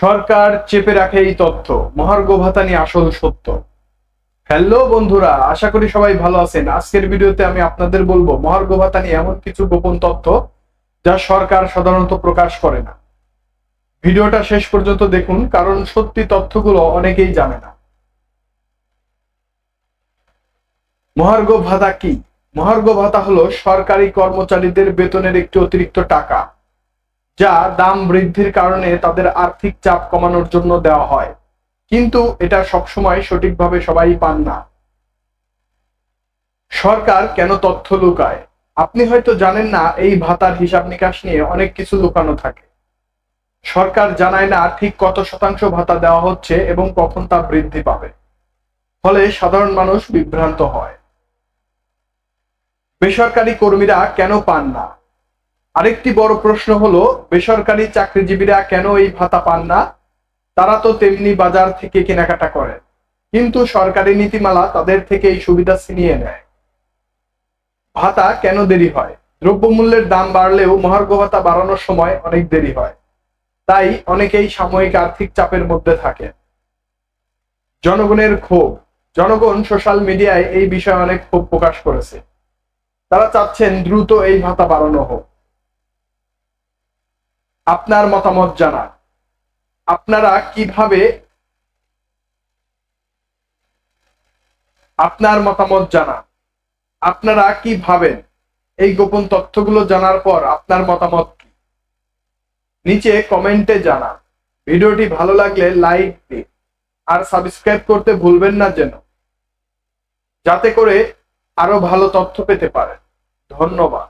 সরকার চেপে রাখে এই তথ্য, মহার্ঘ ভাতা নিয়ে আসল সত্য। হ্যালো বন্ধুরা, আশা করি সবাই ভালো আছেন। আজকের ভিডিওতে আমি আপনাদের বলবো মহার্ঘ ভাতা নিয়ে এমন কিছু গোপন তথ্য যা সরকার সাধারণত প্রকাশ করে না। ভিডিওটা শেষ পর্যন্ত দেখুন, কারণ সত্যি তথ্যগুলো অনেকেই জানে না। মহার্ঘ ভাতা কি? মহার্ঘ ভাতা হলো সরকারি কর্মচারীদের বেতনের একটি অতিরিক্ত টাকা, যা দাম বৃদ্ধির কারণে তাদের আর্থিক চাপ কমানোর জন্য দেওয়া হয়, কিন্তু এটা সবসময় সঠিকভাবে সবাই পান না। সরকার কেন তথ্য লুকায়? আপনি হয়তো জানেন না, এই ভাতার হিসাব নিকাশ নিয়ে অনেক কিছু লুকানো থাকে। সরকার জানায় না ঠিক কত শতাংশ ভাতা দেওয়া হচ্ছে এবং কখন তা বৃদ্ধি পাবে, ফলে সাধারণ মানুষ বিভ্রান্ত হয়। বেসরকারি কর্মীরা কেন পান না? আরেকটি বড় প্রশ্ন হলো, বেসরকারি চাকরিজীবীরা কেন এই ভাতা পান না? তারা তো তেমনি বাজার থেকে কেনাকাটা করে, কিন্তু সরকারি নীতিমালা তাদের থেকে এই সুবিধা ছিনিয়ে নেয়। ভাতা কেন দেরি হয়? দ্রব্যমূল্যের দাম বাড়লেও মহার্ঘ ভাতা বাড়ানোর সময় অনেক দেরি হয়, তাই অনেকেই সাময়িক আর্থিক চাপের মধ্যে থাকে। জনগণের ক্ষোভ। জনগণ সোশ্যাল মিডিয়ায় এই বিষয়ে অনেক ক্ষোভ প্রকাশ করেছে। তারা চাচ্ছেন দ্রুত এই ভাতা বাড়ানো হোক। আপনার মতামত জানান। আপনারা কিভাবে আপনার মতামত জানান। আপনারা কি ভাবেন? এই গোপন তথ্যগুলো জানার পর আপনার মতামত কি? নিচে কমেন্টে জানান। ভিডিওটি ভালো লাগলে লাইক দিন আর সাবস্ক্রাইব করতে ভুলবেন না যেন, যাতে করে আরো ভালো তথ্য পেতে পারেন। ধন্যবাদ।